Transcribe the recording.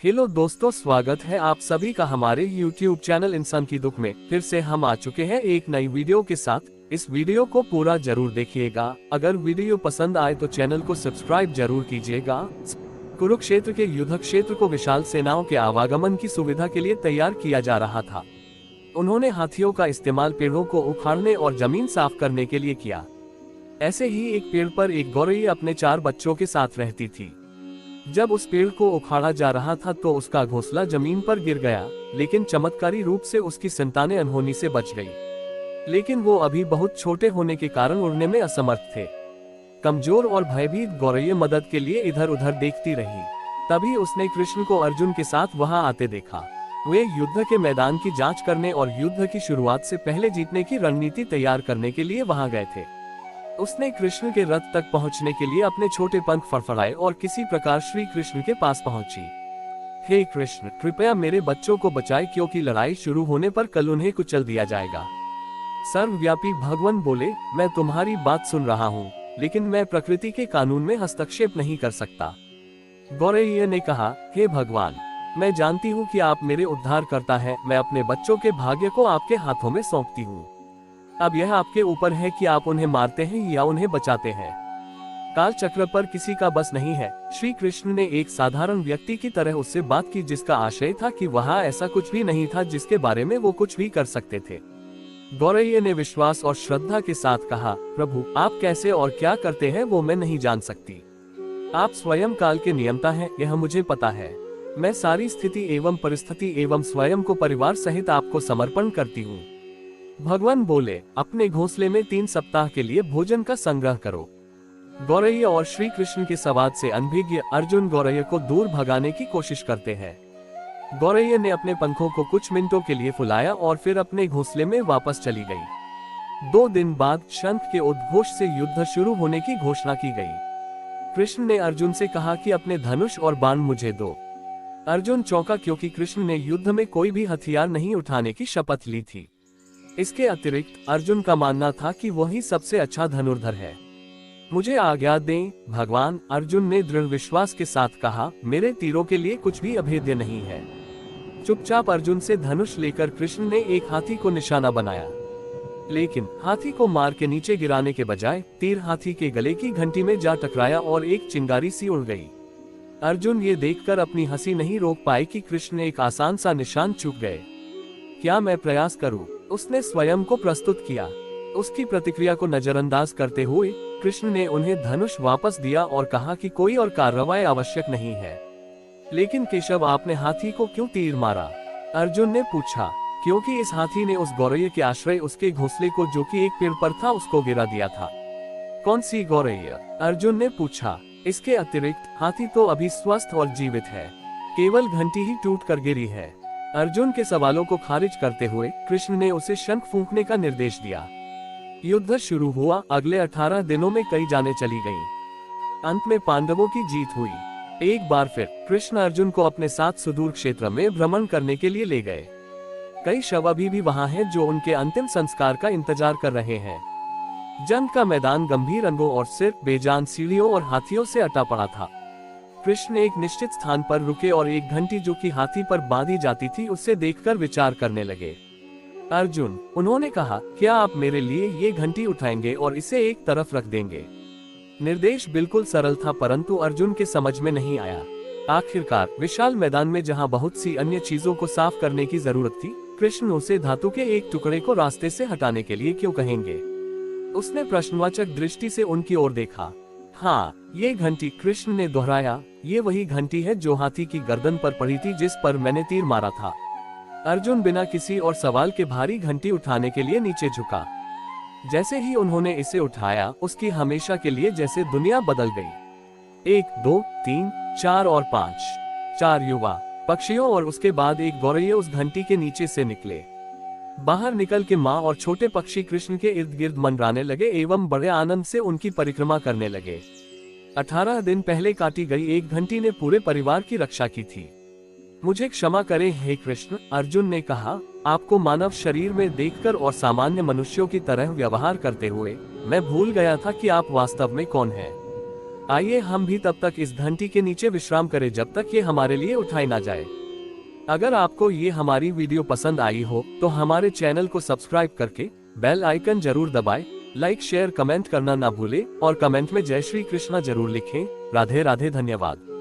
Hello दोस्तों, स्वागत है आप सभी का हमारे YouTube चैनल इंसान की दुख में। फिर से हम आ चुके हैं एक नई वीडियो के साथ। इस वीडियो को पूरा जरूर देखिएगा। अगर वीडियो पसंद आए तो चैनल को सब्सक्राइब जरूर कीजिएगा। कुरुक्षेत्र के युद्ध क्षेत्र को विशाल सेनाओं के आवागमन की सुविधा के लिए तैयार किया जा रहा था। उन्होंने हाथियों का इस्तेमाल पेड़ों को उखाड़ने और जमीन साफ करने के लिए किया। ऐसे ही एक पेड़ पर एक गौरैया अपने 4 बच्चों के साथ रहती थी। जब उस पेड़ को उखाड़ा जा रहा था तो उसका घोंसला जमीन पर गिर गया, लेकिन चमत्कारी रूप से उसकी संतानें अनहोनी से बच गई। लेकिन वो अभी बहुत छोटे होने के कारण उड़ने में असमर्थ थे। कमजोर और भयभीत गौरैया मदद के लिए इधर उधर देखती रही। तभी उसने कृष्ण को अर्जुन के साथ वहां आते देखा। वे युद्ध के मैदान की जांच करने और युद्ध की शुरुआत से पहले जीतने की रणनीति तैयार करने के लिए वहां गए थे। उसने कृष्ण के रथ तक पहुंचने के लिए अपने छोटे पंख फड़फड़ाए और किसी प्रकार श्री कृष्ण के पास पहुंची। हे कृष्ण, कृपया मेरे बच्चों को बचाए, क्योंकि लड़ाई शुरू होने पर कल उन्हें कुचल दिया जाएगा। सर्वव्यापी भगवान बोले, मैं तुम्हारी बात सुन रहा हूँ, लेकिन मैं प्रकृति के कानून में हस्तक्षेप नहीं कर सकता। गौरैया ने कहा, हे भगवान, मैं जानती हूँ कि आप मेरे उद्धार करता है। मैं अपने बच्चों के भाग्य को आपके हाथों में सौंपती हूँ। अब यह आपके ऊपर है कि आप उन्हें मारते हैं या उन्हें बचाते हैं। काल चक्र पर किसी का बस नहीं है। श्री कृष्ण ने एक साधारण व्यक्ति की तरह उससे बात की, जिसका आशय था कि वहां ऐसा कुछ भी नहीं था जिसके बारे में वो कुछ भी कर सकते थे। गौरैया ने विश्वास और श्रद्धा के साथ कहा, प्रभु, आप कैसे और क्या करते हैं वो मैं नहीं जान सकती। आप स्वयं काल के नियंता हैं, यह मुझे पता है। मैं सारी स्थिति एवं परिस्थिति एवं स्वयं को परिवार सहित आपको समर्पण करती हूँ। भगवान बोले, अपने घोंसले में 3 सप्ताह के लिए भोजन का संग्रह करो। गौरैया और श्री कृष्ण के संवाद से अनभिज्ञ अर्जुन गौरैया को दूर भगाने की कोशिश करते हैं। गौरैया ने अपने पंखों को कुछ मिनटों के लिए फुलाया और फिर अपने घोंसले में वापस चली गई। 2 दिन बाद शंख के उद्घोष से युद्ध शुरू होने की घोषणा की गई। कृष्ण ने अर्जुन से कहा कि अपने धनुष और बाण मुझे दो। अर्जुन चौंका, क्योंकि कृष्ण ने युद्ध में कोई भी हथियार नहीं उठाने की शपथ ली थी। इसके अतिरिक्त अर्जुन का मानना था कि वही सबसे अच्छा धनुर्धर है। मुझे आज्ञा दें भगवान, अर्जुन ने दृढ़ विश्वास के साथ कहा, मेरे तीरों के लिए कुछ भी अभेद्य नहीं है। चुपचाप अर्जुन से धनुष लेकर कृष्ण ने एक हाथी को निशाना बनाया, लेकिन हाथी को मार के नीचे गिराने के बजाय तीर हाथी के गले की घंटी में जा टकराया और एक चिंगारी सी उड़ गई। अर्जुन ये देखकर अपनी हंसी नहीं रोक पाए कि कृष्ण एक आसान सा निशान चूक गए। क्या मैं प्रयास करूं? उसने स्वयं को प्रस्तुत किया। उसकी प्रतिक्रिया को नजरअंदाज करते हुए कृष्ण ने उन्हें धनुष वापस दिया और कहा कि कोई और कार्रवाई आवश्यक नहीं है। लेकिन केशव, आपने हाथी को क्यों तीर मारा? अर्जुन ने पूछा। क्योंकि इस हाथी ने उस गौरैया के आश्रय उसके घोंसले को, जो कि एक पेड़ पर था, उसको गिरा दिया था। कौन सी गौरैया? अर्जुन ने पूछा। इसके अतिरिक्त हाथी तो अभी स्वस्थ और जीवित है, केवल घंटी ही टूट कर गिरी है। अर्जुन के सवालों को खारिज करते हुए कृष्ण ने उसे शंख फूंकने का निर्देश दिया। युद्ध शुरू हुआ। अगले 18 दिनों में कई जानें चली गईं। अंत में पांडवों की जीत हुई। एक बार फिर कृष्ण अर्जुन को अपने साथ सुदूर क्षेत्र में भ्रमण करने के लिए ले गए। कई शव अभी भी वहां हैं जो उनके अंतिम संस्कार का इंतजार कर रहे हैं। जंग का मैदान गंभीर अंगों और सिर्फ बेजान सीढ़ियों और हाथियों से अटा पड़ा था। कृष्ण एक निश्चित स्थान पर रुके और एक घंटी जो कि हाथी पर बांधी जाती थी उससे देखकर विचार करने लगे। अर्जुन, उन्होंने कहा, क्या आप मेरे लिए ये घंटी उठाएंगे और इसे एक तरफ रख देंगे? निर्देश बिल्कुल सरल था, परंतु अर्जुन के समझ में नहीं आया। आखिरकार विशाल मैदान में जहां बहुत सी अन्य चीजों को साफ करने की जरूरत थी, कृष्ण उसे धातु के एक टुकड़े को रास्ते से हटाने के लिए क्यों कहेंगे? उसने प्रश्नवाचक दृष्टि से उनकी ओर देखा। हाँ, ये घंटी, कृष्ण ने दोहराया, ये वही घंटी है जो हाथी की गर्दन पर पड़ी थी जिस पर मैंने तीर मारा था। अर्जुन बिना किसी और सवाल के भारी घंटी उठाने के लिए नीचे झुका। जैसे ही उन्होंने इसे उठाया, उसकी हमेशा के लिए जैसे दुनिया बदल गई। 1, 2, 3, 4 और 5 4 युवा पक्षियों और उसके बाद एक गौरैया उस घंटी के नीचे से निकले। बाहर निकल के माँ और छोटे पक्षी कृष्ण के इर्द गिर्द मंडराने लगे एवं बड़े आनंद से उनकी परिक्रमा करने लगे। 18 दिन पहले काटी गई एक घंटी ने पूरे परिवार की रक्षा की थी। मुझे क्षमा करें हे कृष्ण, अर्जुन ने कहा, आपको मानव शरीर में देखकर और सामान्य मनुष्यों की तरह व्यवहार करते हुए मैं भूल गया था कि आप वास्तव में कौन हैं। आइए हम भी तब तक इस घंटी के नीचे विश्राम करें जब तक ये हमारे लिए उठाई ना जाए। अगर आपको ये हमारी वीडियो पसंद आई हो तो हमारे चैनल को सब्सक्राइब करके बेल आइकन जरूर दबाएं, लाइक शेयर कमेंट करना ना भूलें और कमेंट में जय श्री कृष्णा जरूर लिखें। राधे राधे, धन्यवाद।